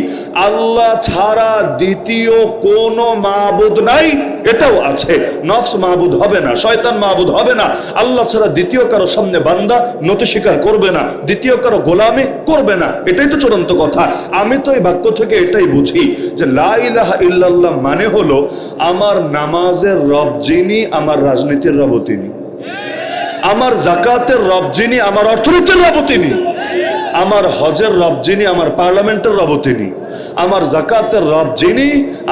আল্লাহ ছাড়া দ্বিতীয় কোনো মাবুদ নাই, এটাও আছে। নফস মাবুদ হবে না, শয়তান মাবুদ হবে না, আল্লাহ ছাড়া দ্বিতীয় কারো সামনে বান্দা নতি স্বীকার করবে না, দ্বিতীয় কারো গোলামি করবে না, এটাই তো চূড়ান্ত কথা। আমি তো এই বাক্য থেকে এটাই বুঝি যে লা ইলাহা ইল্লাল্লাহ মানে হলো আমার নামাজের রব যিনি, আমার রাজনীতির রব তিনি, আমার যাকাতের রব যিনি, আমার অর্থনীতির রব তিনি, আমার হজের রব যিনি, আমার পার্লামেন্টের রব তিনি, আমার যাকাতের রব যিনি,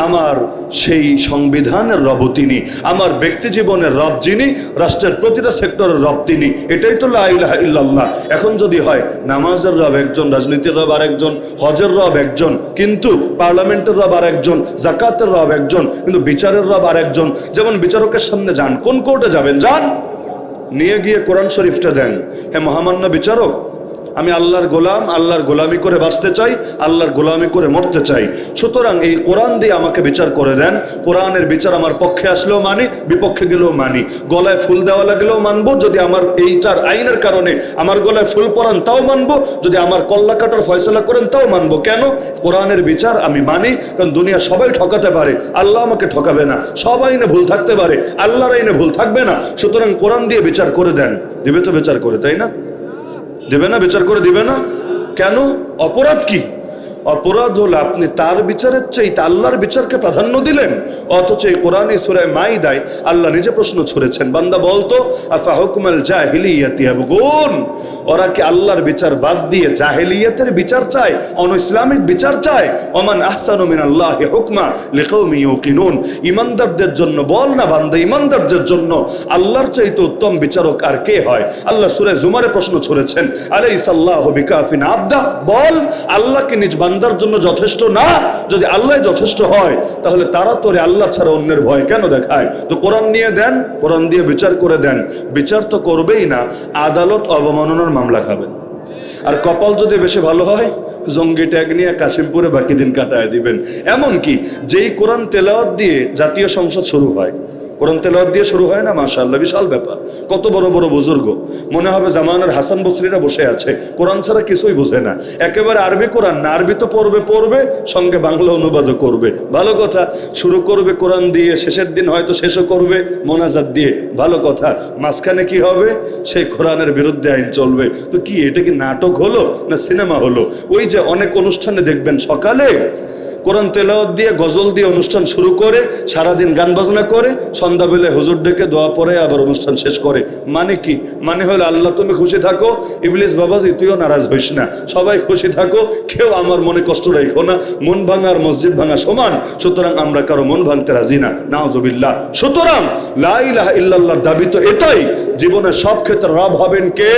আমার সেই সংবিধানের রব তিনি, আমার ব্যক্তি জীবনের রব যিনি, রাষ্ট্রের প্রতিটা সেক্টরের রব তিনি। এটাই তো লা ইলাহা ইল্লাল্লাহ। এখন যদি হয় নামাজের রব একজন, রাজনীতির রব আরেকজন, হজের রব একজন, কিন্তু পার্লামেন্টের রব আরেকজন, যাকাতের রব একজন, কিন্তু বিচারের রব আরেকজন। যেমন বিচারকের সামনে যান, কোন কোর্টে যাবেন? যান, নিয়ে গিয়ে কোরআন শরীফটা দেন, হ্যাঁ মহামান্য বিচারক, আমি আল্লাহর গোলাম, আল্লাহর গোলামি করে বাঁচতে চাই, আল্লাহর গোলামি করে মরতে চাই। সুতরাং এই কোরআন দিয়ে আমাকে বিচার করে দেন। কোরআনের বিচার আমার পক্ষে আসলেও মানি, বিপক্ষে গেলেও মানি। গলায় ফুল দেওয়া লাগলেও মানবো, যদি আমার এইটার আইনের কারণে আমার গলায় ফুল পরান তাও মানবো, যদি আমার কল্লা কাটার ফয়সলা করেন তাও মানবো। কেন? কোরআনের বিচার আমি মানি, কারণ দুনিয়া সবাই ঠকাতে পারে, আল্লাহ আমাকে ঠকাবে না। সব আইনে ভুল থাকতে পারে, আল্লাহর আইনে ভুল থাকবে না। সুতরাং কোরআন দিয়ে বিচার করে দেন। দিবে তো বিচার করে, তাই না? দিবে না? বিচার করে দিবে না? কেন? অপরাধ কি? অপরাধ হলো আপনি তার বিচারের চাইতে আল্লাহর বিচারকে প্রাধান্য দিলেন। অথচ এই কোরআনে সূরা মাইদায় আল্লাহ নিজে প্রশ্ন ছুড়েছেন, বান্দা বলতো আফা হুকমাল জাহিলিয়াতি ইয়াবগুন, ওরা কি আল্লাহর বিচার বাদ দিয়ে জাহেলিয়াতের বিচার চায়, অনইসলামিক বিচার চায়? ওমান আহসানু মিনাল্লাহি হুকমা লিকাউমি ইউকিনুন। ঈমানদারদের জন্য বল না বান্দা, ঈমানদারদের জন্য আল্লাহর চাইতে উত্তম বিচারক আর কে হয়? আল্লাহ সূরা জুমারে প্রশ্ন ছুড়েছেন, আলাইসাল্লাহু বিকাফিন আবদা, বল আল্লাহ কি নিজ বান্দার জন্য যথেষ্ট না? যদি আল্লাহ যথেষ্ট হয় তাহলে তারা তোরে আল্লাহ ছাড়া অন্যের ভয় কেন দেখায়? তো কোরআন নিয়ে দেন, কোরআন দিয়ে বিচার করে দেন। বিচার তো করবেই না, আদালত অবমাননার মামলা খাবেন। আর কপাল যদি বেশি ভালো হয়, জঙ্গি ট্যাগ নিয়ে কাশিমপুরে বাকি দিন কাটায় দিবেন। এমনকি যেই কোরআন তেলাওয়াত দিয়ে জাতীয় সংসদ শুরু হয়, কোরআন তেলাওয়াত দিয়ে শুরু হয় না, মাশাআল্লাহ বিশাল ব্যাপার। কত বড় বড় বুজুর্গ, মনে হবে জামানার হাসান বসরিরা বসে আছে, কোরআন ছাড়া কিছুই বোঝে না। একেবারে আরবি কোরআন না, আরবি তো পড়বে সঙ্গে বাংলা অনুবাদও করবে। ভালো কথা। শুরু করবে কোরআন দিয়ে, শেষের দিন হয়তো শেষও করবে মোনাজাত দিয়ে। ভালো কথা। মাঝখানে কি হবে? সেই কোরআনের বিরুদ্ধে আইন চলবে। তো কি এটা কি নাটক হলো না সিনেমা হলো? ওই যে অনেক অনুষ্ঠানে দেখবেন সকালে কোরআন তেলাওয়াত দিয়ে গজল দিয়ে অনুষ্ঠান শুরু করে, সারাদিন গান বাজনা করে, সন্ধ্যাবেলে হুজুর ডেকে দোয়া পড়ে আবার অনুষ্ঠান শেষ করে। মানে কি? মানে হলো আল্লাহ তুমি খুশি থাকো, ইবলিস বাবাজি তুইও নারাজ হইস না, সবাই খুশি থাকো, কেউ আমার মনে কষ্ট রাখো না। মন ভাঙা আর মসজিদ ভাঙা সমান, সুতরাং আমরা কারো মন ভাঙতে রাজি না, নাউজুবিল্লাহ। সুতরাং লা ইলাহা ইল্লাল্লাহর দাবি তো এটাই, জীবনের সব ক্ষেত্রে রব হবেন কে?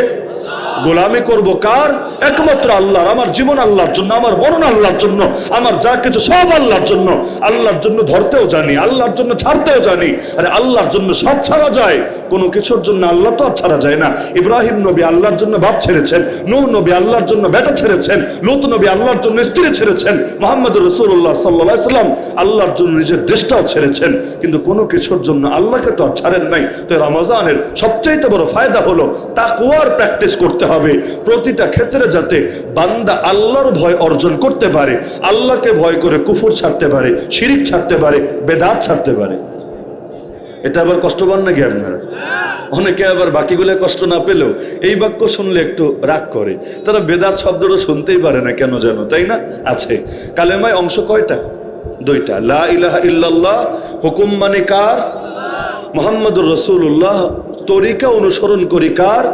গোলামি করব কার? একমাত্র আল্লাহর। আমার জীবন আল্লাহর জন্য, আমার মরণ আল্লাহর জন্য, আমার যা কিছু সব আল্লাহর জন্য। আল্লাহর জন্য ধরতেও জানি, আল্লাহর জন্য ছাড়তেও জানি। আরে আল্লাহর জন্য সব ছাড়া যায়, কোনো কিছুর জন্য আল্লাহ তো আর ছাড়া যায় না। ইব্রাহিম নবী আল্লাহর জন্য বাপ ছেড়েছেন, নূহ নবী আল্লাহর জন্য বেটা ছেড়েছেন, লূত নবী আল্লাহর জন্য স্ত্রী ছেড়েছেন, মুহাম্মদ রাসূলুল্লাহ সাল্লাল্লাহু আলাইহি ওয়াসাল্লাম আল্লাহর জন্য নিজের দেশটাও ছেড়েছেন, কিন্তু কোনো কিছুর জন্য আল্লাহকে তো আর ছাড়েন নাই। তো রমজানের সবচাইতে বড় ফায়দা হলো তাকওয়ার প্র্যাকটিস করতে হবে প্রতিটা ক্ষেত্রে, যাতে বান্দা আল্লাহর ভয় অর্জন করতে পারে, আল্লাহকে ভয় করে কুফর ছাড়তে পারে, শিরিক ছাড়তে পারে, বেদাত ছাড়তে পারে। এটা আবার কষ্ট পান নাকি আপনারা? অনেকে আবার বাকিগুলো কষ্ট না পেলেও এই বাক্য শুনলে একটু রাগ করে। তারা বেদাত শব্দটা শুনতেই পারে না কেন যেন, তাই না? আছে কালেমায় অংশ কয়টা? দুইটা। লা ইলাহা ইল্লাল্লাহ হুকুম মানে কার? মুহাম্মদুর রাসূলুল্লাহ। তরিকা অনুসরণ করি কার?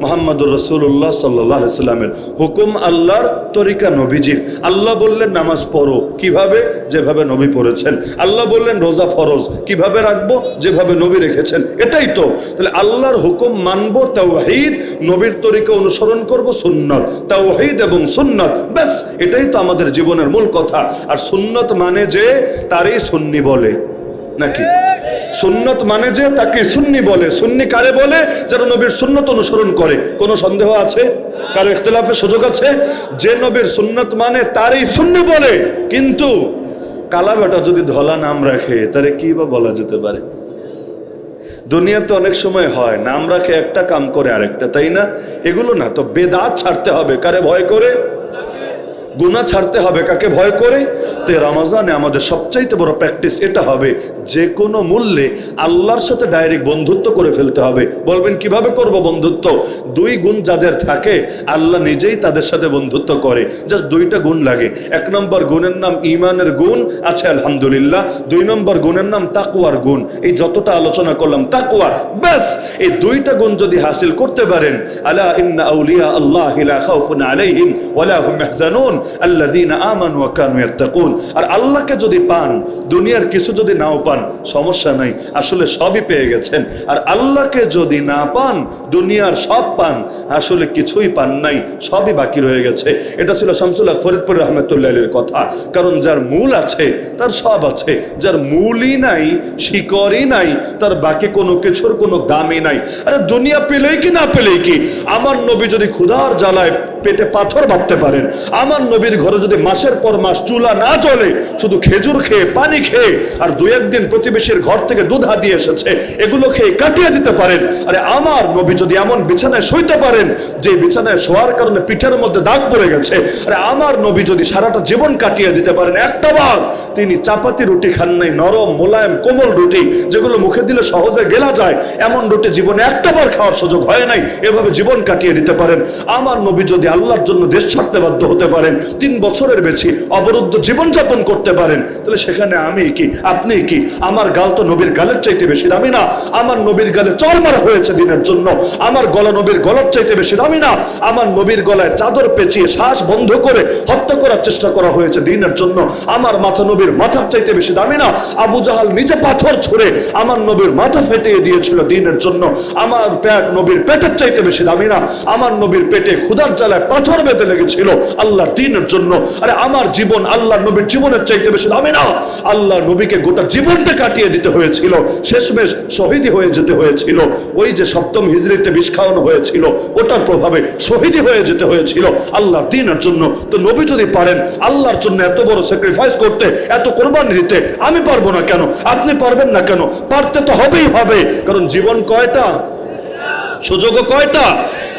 মুহাম্মদুর রাসূলুল্লাহ সাল্লাল্লাহু আলাইহি সাল্লামের। হুকুম আল্লাহর, তরিকা নবীজির। আল্লাহ বললেন নামাজ পড়ো, কিভাবে? যেভাবে নবী পড়েছেন। আল্লাহ বললেন রোজা ফরজ, কিভাবে রাখবো? যেভাবে নবী রেখেছেন। এটাই তো। তাহলে আল্লাহর হুকুম মানবো, তাওহীদ, নবীর তরিকা অনুসরণ করব, সুন্নাত। তাওহীদ এবং সুন্নাত, ব্যাস এটাই তো আমাদের জীবনের মূল কথা। আর সুন্নাত মানে যে তারই সুন্নি বলে নাকি? সুন্নত মানে যে তাকে সুন্নি বলে। সুন্নি কারে বলে? যারা নবীর সুন্নত অনুসরণ করে। কোনো সন্দেহ আছে? কারো ইখতিলাফের সুযোগ আছে? যে নবীর সুন্নত মানে তারই সুন্নি বলে। কিন্তু কালা বেটা যদি ধলা নাম রাখে তারে কি বা বলা যেতে পারে? দুনিয়াতে অনেক সময় হয় নাম রাখে একটা, কাম করে আরেকটা, তাই না? এগুলো না। তো বেদাত ছাড়তে হবে কারে ভয় করে? গুনাহ ছাড়তে হবে কাকে ভয় করে? তো রমজানে আমাদের সবচাইতে বড় প্র্যাকটিস এটা হবে, যে কোনো মূল্যে আল্লাহর সাথে ডাইরেক্ট বন্ধুত্ব করে ফেলতে হবে। বলবেন কিভাবে করব বন্ধুত্ব? দুই গুণ যাদের থাকে আল্লাহ নিজেই তাদের সাথে বন্ধুত্ব করে। জাস্ট দুইটা গুণ লাগে। এক নম্বর গুণের নাম ঈমানের গুণ, আছে আলহামদুলিল্লাহ। দুই নম্বর গুণের নাম তাকওয়ার গুণ। এই যতটা আলোচনা করলাম তাকওয়া, ব্যাস এই দুইটা গুণ যদি হাসিল করতে পারেন, আলা ইন্না আউলিয়া আল্লাহি লা খাউফুন আলাইহিম ওয়া লা হুম ইয়াহজানুন, আল্লাযীনা আমানু ওয়া কানু ইয়াত্তাকুন। আর আল্লাহকে যদি পান, দুনিয়ার কিছু যদি নাও পান সমস্যা নাই, আসলে সবই পেয়ে গেছেন। আর আল্লাহকে যদি না পান, দুনিয়ার সব পান, আসলে কিছুই পান নাই, সবই বাকি রয়ে গেছে। এটা ছিল শামসুল হক ফরিদপুর রহমতুল্লাহ আলাইহির কথা। কারণ যার মূল আছে তার সব আছে, যার মূলই নাই, শিকড়ই নাই, তার বাকি কোনো কিছুর কোনো দামই নাই। আরে দুনিয়া পেলেই কি না পেলেই কি, আমার নবী যদি ক্ষুধার জ্বালায় পেটে পাথর ভাবতে পারেন, আমার নবীর ঘরে যদি মাসের পর মাস চুলা না জ্বলে, শুধু খেজুর খেয়ে পানি খেয়ে আর দু একদিন প্রতিবেশীর ঘর থেকে দুধ হাতিয়ে এসেছে এগুলো খেয়ে কাটিয়ে দিতে পারেন, আরে আমার নবী যদি এমন বিছানায় শুইতে পারেন যে বিছানায় শোয়ার কারণে পিঠের মধ্যে দাগ পড়ে গেছে, আরে আমার নবী যদি সারাটা জীবন কাটিয়ে দিতে পারেন, একটা বার তিনি চাপাতি রুটি খান নাই, নরম মোলায়েম কোমল রুটি যেগুলো মুখে দিলে সহজে গেলা যায়, এমন রুটি জীবনে একটা বার খাওয়ার সুযোগ হয় নাই, এভাবে জীবন কাটিয়ে দিতে পারেন। আমার নবী যদি আল্লাহর জন্য দেশ ছাড়তে বাধ্য হতে পারেন, 3 বছরের বেশি অবরুদ্ধ জীবনযাপন করতে পারেন, তাহলে সেখানে আমি কি, আপনি কি? আমার গাল তো নবীর গালের চাইতে বেশি দামি না? আমার নবীর গালে চর মারা হয়েছে দিনের জন্য, আমার গলা নবীর গলার চাইতে বেশি দামি না? আমার নবীর গলায় চাদর পেঁচিয়ে শ্বাস বন্ধ করে হত্যা করার চেষ্টা করা হয়েছে দিনের জন্য, আমার মাথা নবীর মাথার চাইতে বেশি দামি না? আবু জাহাল নিজে পাথর ছুঁড়ে আমার নবীর মাথা ফেটিয়ে দিয়েছিল দিনের জন্য, আমার পেট নবীর পেটের চাইতে বেশি দামি না? আমার নবীর পেটে ক্ষুধার জ্বালায় পাথর বেঁধে লেগেছিল আল্লাহর দ্বীনের জন্য, আরে আমার জীবন আল্লাহর নবীর জীবনের চাইতে বেশি দামি না? আল্লাহ নবীকে গোটা জীবনটা কাটিয়ে দিতে হয়েছিল, শেষমেশ শহীদই হয়ে যেতে হয়েছিল। ওই যে 7ম হিজরিতে বিষ খাওয়ানো হয়েছিল, ওটার প্রভাবে শহীদই হয়ে যেতে হয়েছিল আল্লাহর দ্বীনের জন্য। তো নবী যদি পারেন আল্লাহর জন্য এত বড় স্যাক্রিফাইস করতে, এত কোরবানি দিতে, আমি পারবো না কেন? আপনি পারবেন না কেন? পারতে তো হবেই হবে, কারণ জীবন কয়টা, সুযোগও কয়টা?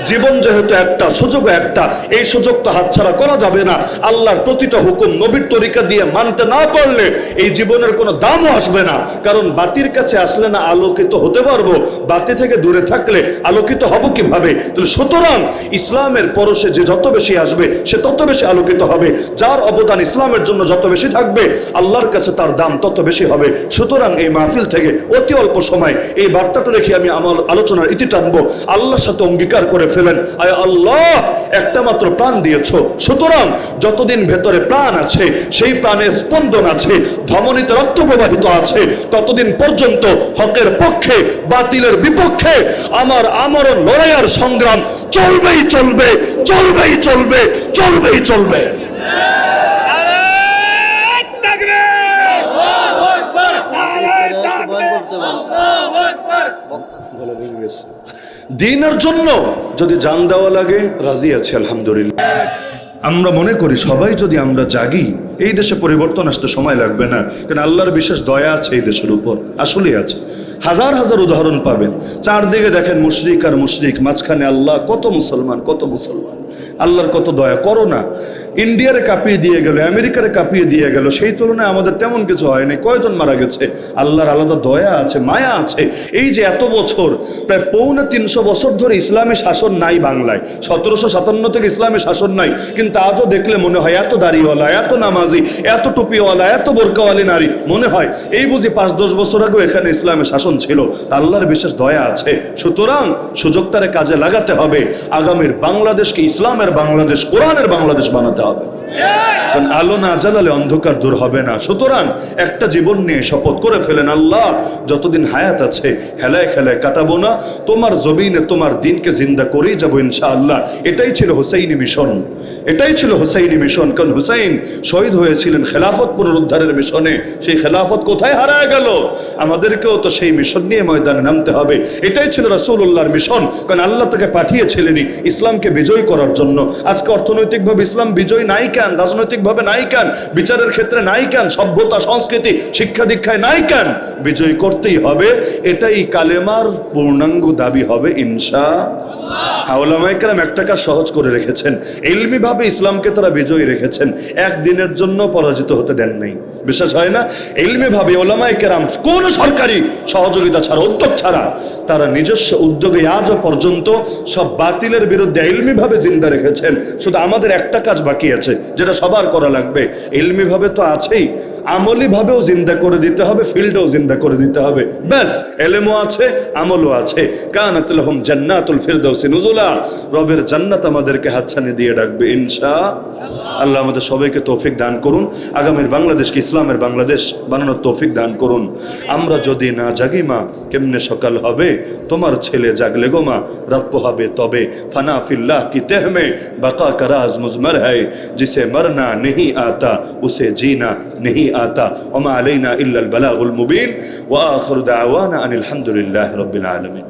জীবন যেহেতু একটা, সুযোগও একটা, এই সুযোগ তো হাতছাড়া করা যাবে না। আল্লাহর প্রতিটা হুকুম নবীর তরিকা দিয়ে মানতে না পারলে এই জীবনের কোনো দামও আসবে না। কারণ বাতির কাছে আসলে না আলোকিত হতে পারবো, বাতি থেকে দূরে থাকলে আলোকিত হব কিভাবে? সুতরাং ইসলামের পরশে যে যত বেশি আসবে সে তত বেশি আলোকিত হবে, যার অবদান ইসলামের জন্য যত বেশি থাকবে আল্লাহর কাছে তার দাম তত বেশি হবে। সুতরাং এই মাহফিল থেকে অতি অল্প সময় এই বার্তাটা রেখে আমি আমার আলোচনার ইতি টানবো। আল্লাহর সাথে অঙ্গীকার করে ফেলেন, আয় আল্লাহ একটা মাত্র প্রাণ দিয়েছো, সুতরাং যতদিন ভেতরে প্রাণ আছে, সেই প্রাণে স্পন্দন আছে, ধমনীতে রক্ত প্রবাহিত আছে, ততদিন পর্যন্ত হকের পক্ষে বাতিলের বিপক্ষে আমার আমরণ লড়াইয়ের সংগ্রাম চলবেই চলবে, চলবেই চলবে, চলবেই চলবে। দ্বীনের জন্য যদি জান দেওয়া লাগে রাজি আছি আলহামদুলিল্লাহ। আমরা মনে করি সবাই যদি আমরা জাগি, এই দেশে পরিবর্তন আসতে সময় লাগবে না, কারণ আল্লাহর বিশেষ দয়া আছে এই দেশের উপর, আসলেই আছে। হাজার হাজার উদাহরণ পাবেন, চারদিকে দেখেন মুশরিক আর মুশরিক, মাঝখানে আল্লাহ, কত মুসলমান, কত মুসলমান। আল্লাহর কত দয়া। করোনা ইন্ডিয়ারে কাঁপিয়ে দিয়ে গেল, আমেরিকারে কাঁপিয়ে দিয়ে গেল, সেই তুলনায় আমাদের তেমন কিছু হয়নি। কয়জন মারা গেছে? আল্লাহর আলাদা দয়া আছে, মায়া আছে। এই যে এত বছর, প্রায় 350 বছর ধরে ইসলামী শাসন নাই বাংলায়, 1757 থেকে ইসলামী শাসন নাই, কিন্তু আজও দেখলে মনে হয় এত দাড়িওয়ালা, এত নামাজি, এত টুপিওয়ালা, এত বোরকাওয়ালি নারী, মনে হয় এই বুঝি 5-10 বছর আগেও এখানে ইসলামী শাসন ছিল। আল্লাহর বিশেষ দয়া আছে। সুতরাং সুযোগটারে কাজে লাগাতে হবে, আগামীর বাংলাদেশকে ইসলামের বাংলাদেশ, কোরআনের বাংলাদেশ বানাতে হবে। কারণ আলো না জ্বালালে অন্ধকার দূর হবে না। সুতরাং একটা জীবন নিয়ে শপথ করে ফেলেন, আল্লাহ যতদিন হায়াত আছে হেলায় খেলায় কাটাবো না, তোমার জমিনে তোমার দিনকে জিন্দা করেই যাবো ইনশাআল্লাহ। এটাই ছিল হুসাইনি মিশন, এটাই ছিল হুসাইনি মিশন। কারণ হুসাইন শহীদ হয়েছিলেন খেলাফত পুনরুদ্ধারের মিশনে। সেই খেলাফত কোথায় হারায় গেল? আমাদেরকেও তো সেই মিশন নিয়ে ময়দানে নামতে হবে। এটাই ছিল রাসূলুল্লাহর মিশন, কারণ আল্লাহ তাকে পাঠিয়েছিলেনই ইসলামকে বিজয় করার জন্য। আজকে অর্থনৈতিকভাবে ইসলাম বিজয় নাই কেন? রাজনৈতিকভাবে নাই কেন? বিচারের ক্ষেত্রে নাই কেন? সভ্যতা সংস্কৃতি শিক্ষা দীক্ষায় নাই কেন? বিজয় করতেই হবে, এটাই কালেমার পূর্ণাঙ্গ দাবি হবে ইনশাআল্লাহ। উলামায়ে কেরাম একটা কাজ সহজ করে রেখেছেন, ইলমি ভাবে ইসলামকে তারা বিজয়ী রেখেছেন, একদিনের জন্য পরাজিত হতে দেন নাই। বিশ্বাস হয় না? ইলমি ভাবে উলামায়ে কেরাম কোন সরকারি সহযোগিতা ছাড়া, উদ্যোগ ছাড়া, তারা নিজস্ব উদ্যোগে আজও পর্যন্ত সব বাতিলের বিরুদ্ধে ইলমি ভাবে জিন্দা রেখেছেন। শুধু আমাদের একটা কাজ বাকি আছে, যেটা সবার করা লাগবে। ইলমি ভাবে তো আছেই, আমলি ভাবেও জিন্দা করে দিতে হবে, ফিল্ডও জিন্দা করে দিতে হবে। ব্যাস, এলেমও আছে, আমলও আছে। কানাত লাহুম জান্নাতুল ফিরদাউসি নুজুলা, রবের জান্নাত আমাদেরকে হাতছানি দিয়ে ডাকবে ইনশাআল্লাহ। আল্লাহ আমাদের সবাইকে তৌফিক দান করুন, আগামীর বাংলাদেশকে ইসলামের বাংলাদেশ বানানোর তৌফিক দান করুন। আমরা যদি না জাগি মা, কেমনে সকাল হবে? তোমার ছেলে জাগলে গো মা, রাত পোহাবে তবে। ফানা ফিল্লাহ কি তেহ মে বাকা का राज मुज़मर है, जिसे मरना नहीं आता उसे जीना नहीं आता। वमा अलैना इल्लल बलागुल मुबीन व आखिरु दावाना अनिल हम्दुलिल्लाहि रब्बिल आलमीन।